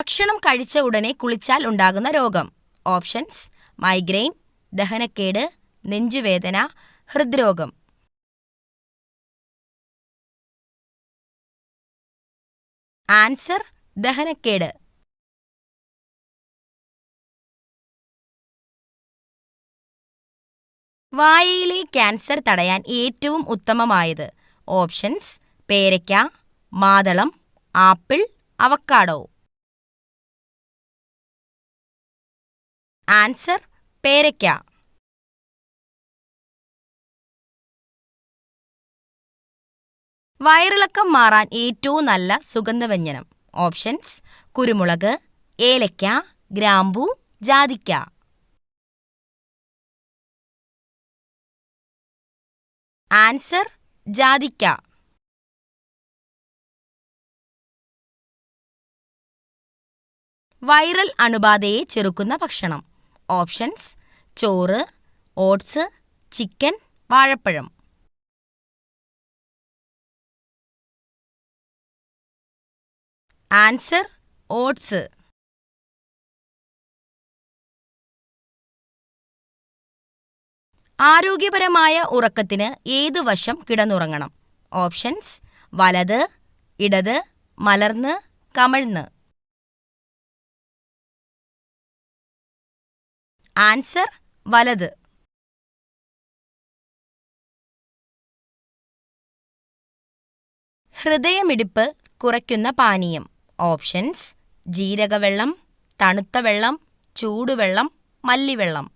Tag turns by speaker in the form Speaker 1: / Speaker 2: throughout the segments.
Speaker 1: ഭക്ഷണം കഴിച്ച ഉടനെ കുളിച്ചാൽ ഉണ്ടാകുന്ന രോഗം. ഓപ്ഷൻസ്: മൈഗ്രെയിൻ, ദഹനക്കേട്, നെഞ്ചുവേദന, ഹൃദ്രോഗം. ആൻസർ: ദഹനക്കേട്. വായയിലെ ക്യാൻസർ തടയാൻ ഏറ്റവും ഉത്തമമായത്. ഓപ്ഷൻസ്: പേരയ്ക്ക, മാതളം, ആപ്പിൾ, അവക്കാഡോ. ആൻസർ: പേരയ്ക്ക. വയറിളക്കം മാറാൻ ഏറ്റവും നല്ല സുഗന്ധവ്യഞ്ജനം. ഓപ്ഷൻസ്: കുരുമുളക്, ഏലയ്ക്ക, ഗ്രാമ്പൂ, ജാതിക്ക. ആൻസർ: ജാതിക്ക. വൈറൽ അണുബാധയെ ചെറുക്കുന്ന ഭക്ഷണം. ഓപ്ഷൻസ്: ചോറ്, ഓട്സ്, ചിക്കൻ, വാഴപ്പഴം. Answer: oats. ആരോഗ്യപരമായ ഉറക്കത്തിന് ഏതു വശം കിടന്നുറങ്ങണം? ഓപ്ഷൻസ്: വലത്, ഇടത്, മലർന്ന്, കമഴ്ന്ന്. ആൻസർ: വലത്. ഹൃദയമിടിപ്പ് കുറയ്ക്കുന്ന പാനീയം. ഓപ്ഷൻസ്: ജീരകവെള്ളം, തണുത്ത വെള്ളം, ചൂടുവെള്ളം, മല്ലിവെള്ളം.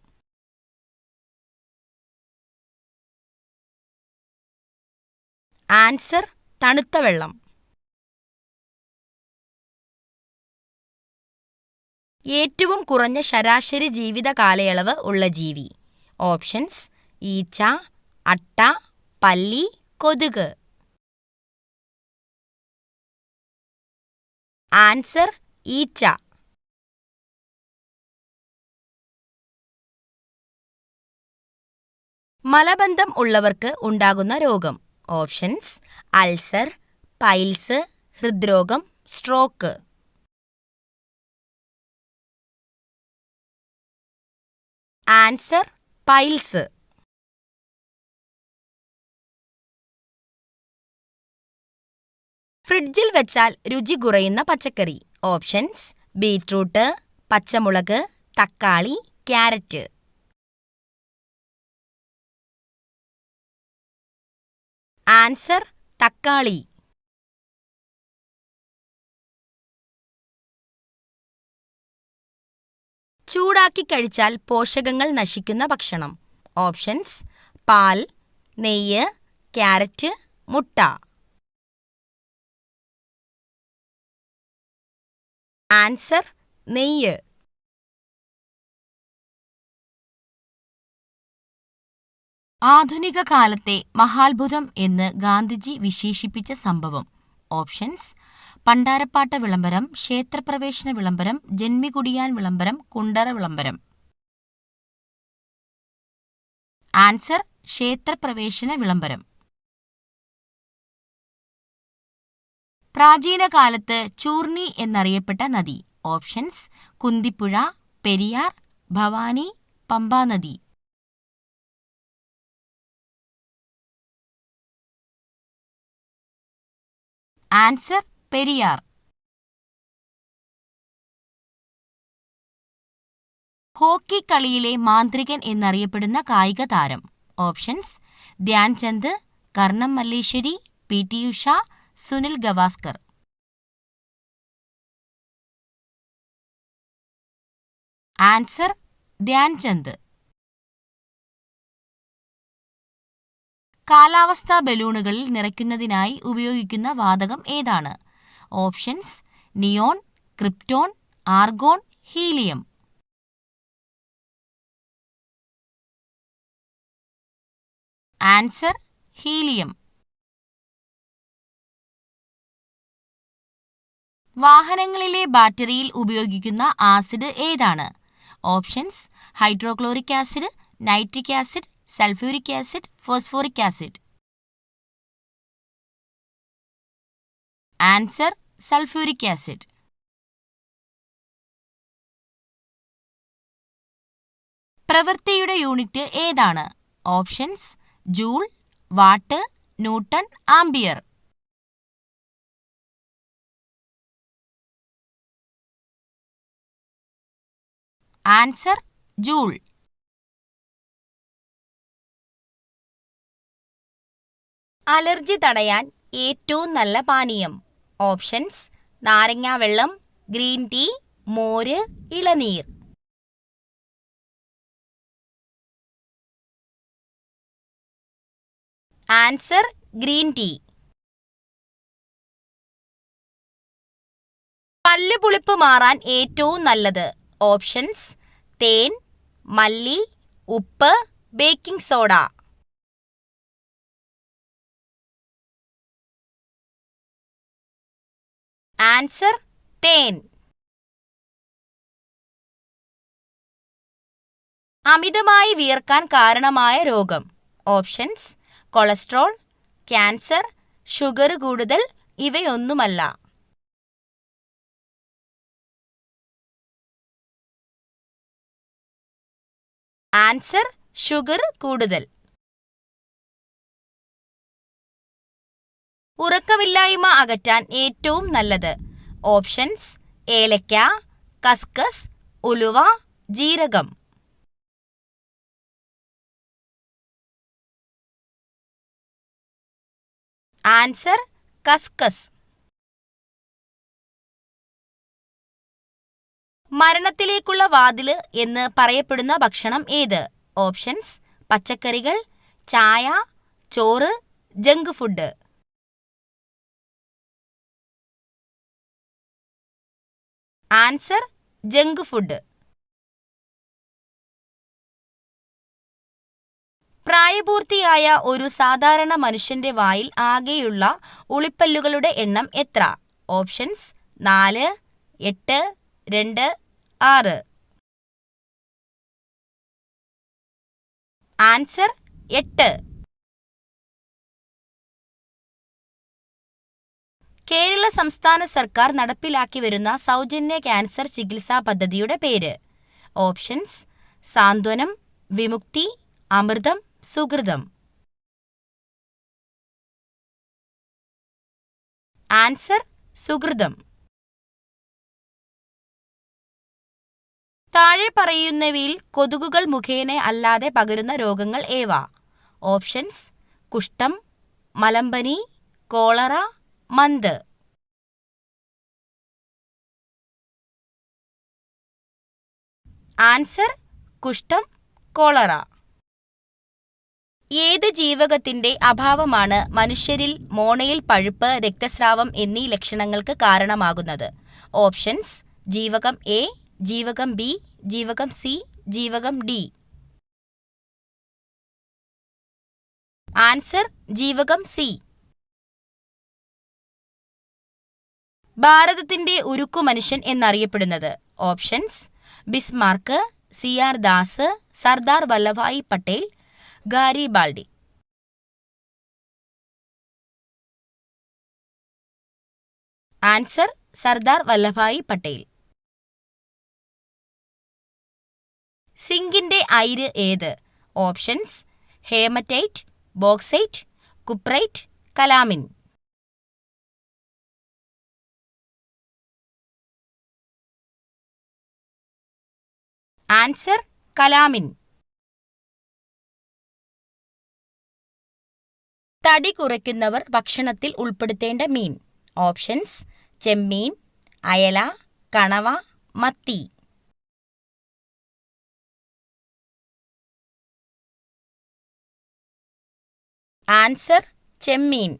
Speaker 1: ആൻസർ: തണുത്ത വെള്ളം. ഏറ്റവും കുറഞ്ഞ ശരാശരി ജീവിത കാലയളവ് ഉള്ള ജീവി. ഓപ്ഷൻസ്: ഈച്ച, അട്ട, പല്ലി, കൊതുക്. ആൻസർ: ഈച്ച. മലബന്ധം ഉള്ളവർക്ക് ഉണ്ടാകുന്ന രോഗം. ഓപ്ഷൻസ്: അൾസർ, പൈൽസ്, ഹൃദ്രോഗം, സ്ട്രോക്ക്. Answer: piles. ഫ്രിഡ്ജിൽ വെച്ചാൽ രുചി കുറയുന്ന പച്ചക്കറി. ഓപ്ഷൻസ്: ബീറ്റ്റൂട്ട്, പച്ചമുളക്, തക്കാളി, ക്യാരറ്റ്. ആൻസർ: തക്കാളി. ചൂടാക്കി കഴിച്ചാൽ പോഷകങ്ങൾ നശിക്കുന്ന ഭക്ഷണം. ഓപ്ഷൻസ്: പാൽ, നെയ്യ്, ക്യാരറ്റ്, മുട്ട. ആൻസർ: നെയ്യ്. ആധുനിക കാലത്തെ മഹാത്ഭുതം എന്ന് ഗാന്ധിജി വിശേഷിപ്പിച്ച സംഭവം. ഓപ്ഷൻസ്: പണ്ടാരപ്പാട്ട വിളംബരം, ക്ഷേത്രപ്രവേശന വിളംബരം, ജന്മികുടിയാൻ വിളംബരം, കുണ്ടറ വിളംബരം. ആൻസർ: ക്ഷേത്രപ്രവേശന വിളംബരം. പ്രാചീന കാലത്ത് ചൂർണി എന്നറിയപ്പെട്ട നദി. ഓപ്ഷൻസ്: കുന്തിപ്പുഴ, പെരിയാർ, ഭവാനി, പമ്പാനദി. ആൻസർ: പെരിയാർ. ഹോക്കി കളിയിലെ മാന്ത്രികൻ എന്നറിയപ്പെടുന്ന കായിക താരം. ഓപ്ഷൻസ്: ധ്യാൻചന്ദ്, കർണം മല്ലേശ്വരി, പി.ടി. ഉഷ, സുനിൽ ഗവാസ്കർ. ആൻസർ: ധ്യാൻചന്ദ്. കാലാവസ്ഥാ ബലൂണുകളിൽ നിറയ്ക്കുന്നതിനായി ഉപയോഗിക്കുന്ന വാതകം ഏതാണ്? Options: neon, krypton, argon, helium. Answer: helium. വാഹനങ്ങളിലെ ബാറ്ററിയിൽ ഉപയോഗിക്കുന്ന ആസിഡ് ഏതാണ്? Options: hydrochloric acid, nitric acid, sulphuric acid, phosphoric acid. Answer: sulphuric acid. പ്രവൃത്തിയുടെ യൂണിറ്റ് ഏതാണ്? Options: joule, watt, newton, ampere. Answer: joule. Allergy തടയാൻ ഏറ്റവും നല്ല പാനീയം. ഓപ്ഷൻസ്: നാരങ്ങാവെള്ളം, ഗ്രീൻ ടീ, മോര്, ഇളനീർ. Answer: green tea. പല്ലുപുളിപ്പ് മാറാൻ ഏറ്റവും നല്ലത്. ഓപ്ഷൻസ്: തേൻ, മല്ലി, ഉപ്പ്, ബേക്കിംഗ് സോഡ. ആൻസർ: തേൻ. അമിതമായി വിയർക്കാൻ കാരണമായ രോഗം. ഓപ്ഷൻസ്: കൊളസ്ട്രോൾ, ക്യാൻസർ, ഷുഗർ കൂടുതൽ, ഇവയൊന്നുമല്ല. ആൻസർ: ഷുഗർ കൂടുതൽ. ഉറക്കമില്ലായ്മ അകറ്റാൻ ഏറ്റവും നല്ലത്. ഓപ്ഷൻസ്: ഏലക്ക, കസ്കസ്, ഉലുവ, ജീരകം. ആൻസർ: കസ്കസ്. മരണത്തിലേക്കുള്ള വാതില് എന്ന് പറയപ്പെടുന്ന ഭക്ഷണം ഏത്? ഓപ്ഷൻസ്: പച്ചക്കറികൾ, ചായ, ചോറ്, junk food. Answer: junk food. പ്രായപൂർത്തിയായ ഒരു സാധാരണ മനുഷ്യന്റെ വായിൽ ആകെയുള്ള ഉളിപ്പല്ലുകളുടെ എണ്ണം എത്ര? ഓപ്ഷൻസ്: 4, 8, 2, 6. ആൻസർ: 8. കേരള സംസ്ഥാന സർക്കാർ നടപ്പിലാക്കി വരുന്ന സൗജന്യ ക്യാൻസർ ചികിത്സാ പദ്ധതിയുടെ പേര്. ഓപ്ഷൻസ്: സാന്ത്വനം, വിമുക്തി, അമൃതം, സുകൃതം. ആൻസർ: സുകൃതം. താഴെ പറയുന്നവയിൽ കൊതുകുകൾ മുഖേന അല്ലാതെ പകരുന്ന രോഗങ്ങൾ ഏവ? ഓപ്ഷൻസ്: കുഷ്ഠം, മലമ്പനി, കോളറ, മന്ത്. ആൻസർ: കുഷ്ഠം, കോളറ. ഏത് ജീവകത്തിന്റെ അഭാവമാണ് മനുഷ്യരിൽ മോണയിൽ പഴുപ്പ്, രക്തസ്രാവം എന്നീ ലക്ഷണങ്ങൾക്ക് കാരണമാകുന്നത്? ഓപ്ഷൻസ്: ജീവകം എ, ജീവകം ബി, ജീവകം സി, ജീവകം ഡി. ആൻസർ: ജീവകം സി. ഭാരതത്തിന്റെ ഉരുക്കു മനുഷ്യൻ എന്നറിയപ്പെടുന്നത്? Options: Bismarck, CR. Das, Sardar Vallabhbhai Patel, Garibaldi. Answer: Sardar Vallabhbhai Patel. സിങ്കിന്റെ അയിര് ഏത്? Options: haematite, bauxite, cuprite, calamine. Answer: calamine. തടി കുറയ്ക്കുന്നവർ ഭക്ഷണത്തിൽ ഉൾപ്പെടുത്തേണ്ട മീൻ. ഓപ്ഷൻസ്: ചെമ്മീൻ, അയല, കണവ, മത്തി. ആൻസർ: ചെമ്മീൻ.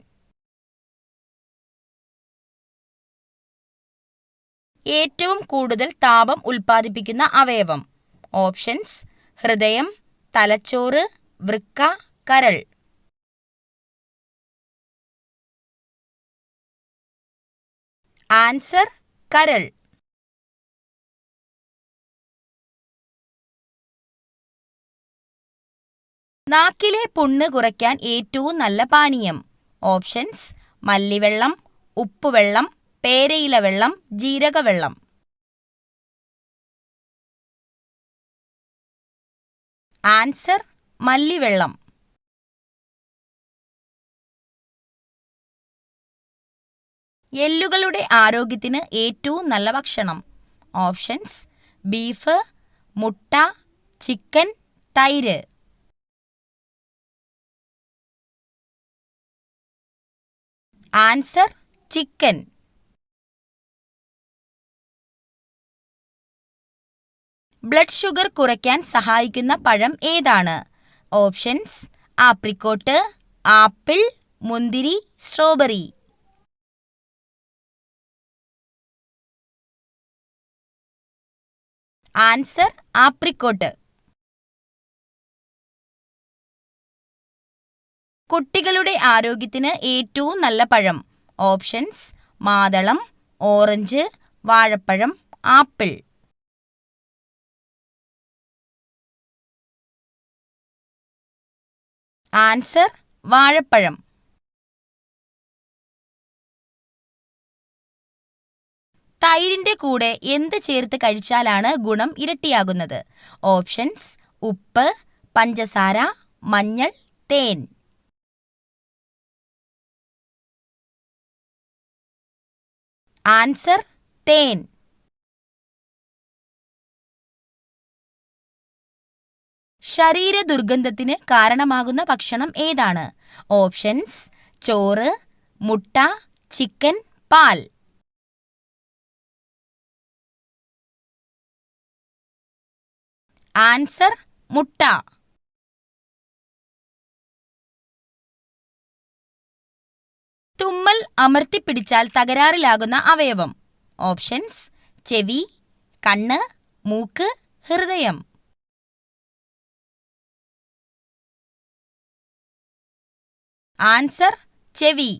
Speaker 1: ഏറ്റവും കൂടുതൽ താപം ഉൽപ്പാദിപ്പിക്കുന്ന അവയവം. ഓപ്ഷൻസ്: ഹൃദയം, തലച്ചോറ്, വൃക്ക, കരൾ. ആൻസർ: കരൾ. നാക്കിലെ പുണ്ണ് കുറയ്ക്കാൻ ഏറ്റവും നല്ല പാനീയം. ഓപ്ഷൻസ്: മല്ലിവെള്ളം, ഉപ്പുവെള്ളം, പേരയില വെള്ളം, ജീരകവെള്ളം. ആൻസർ മല്ലിവെള്ളം. എല്ലുകളുടെ ആരോഗ്യത്തിന് ഏറ്റവും നല്ല ഭക്ഷണം. ഓപ്ഷൻസ്: ബീഫ്, മുട്ട, ചിക്കൻ, തൈര്. Answer chicken. ബ്ലഡ് ഷുഗർ കുറയ്ക്കാൻ സഹായിക്കുന്ന പഴം ഏതാണ്? ഓപ്ഷൻസ്: ആപ്രിക്കോട്ട്, ആപ്പിൾ, മുന്തിരി, സ്ട്രോബെറി. Answer apricot. കുട്ടികളുടെ ആരോഗ്യത്തിന് ഏറ്റവും നല്ല പഴം. ഓപ്ഷൻസ്: മാതളം, ഓറഞ്ച്, വാഴപ്പഴം, ആപ്പിൾ. ആൻസർ വാഴപ്പഴം. തൈരിന്റെ കൂടെ എന്ത് ചേർത്ത് കഴിച്ചാലാണ് ഗുണം ഇരട്ടിയാകുന്നത്? ഓപ്ഷൻസ്: ഉപ്പ്, പഞ്ചസാര, മഞ്ഞൾ, തേൻ. ആൻസർ തേൻ. ശരീര ദുർഗന്ധത്തിന് കാരണമാകുന്ന ഭക്ഷണം ഏതാണ്? ഓപ്ഷൻസ്: ചോറ്, മുട്ട, ചിക്കൻ, പാൽ. ആൻസർ മുട്ട. തുമ്മൽ അമർത്തിപ്പിടിച്ചാൽ തകരാറിലാകുന്ന അവയവം. ഓപ്ഷൻസ്: ചെവി, കണ്ണ്, മൂക്ക്, ഹൃദയം. ആൻസർ ചെവി.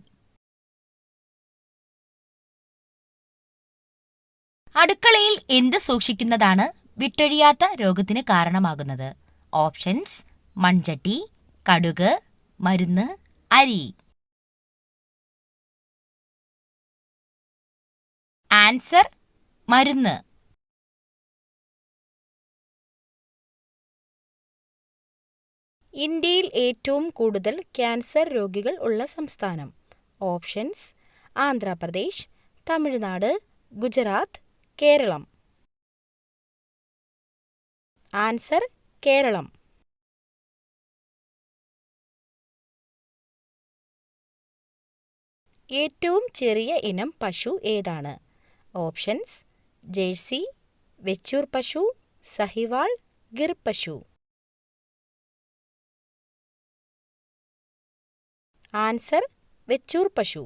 Speaker 1: അടുക്കളയിൽ എന്ത് സൂക്ഷിക്കുന്നതാണ് വിട്ടൊഴിയാത്ത രോഗത്തിന് കാരണമാകുന്നത്? ഓപ്ഷൻസ്: മൺചട്ടി, കടുക്, മരുന്ന്, അരി. ആൻസർ മരുന്ന്. ഇന്ത്യയിൽ ഏറ്റവും കൂടുതൽ ക്യാൻസർ രോഗികൾ ഉള്ള സംസ്ഥാനം. ഓപ്ഷൻസ്: ആന്ധ്രാപ്രദേശ്, തമിഴ്നാട്, ഗുജറാത്ത്, കേരളം. ആൻസർ കേരളം. ഏറ്റവും ചെറിയ ഇനം പശു ഏതാണ്? ഓപ്ഷൻസ്: ജേഴ്സി, വെച്ചൂർ പശു, സഹിവാൾ, ഗിർ പശു. ആൻസർ വെച്ചൂർ പശു.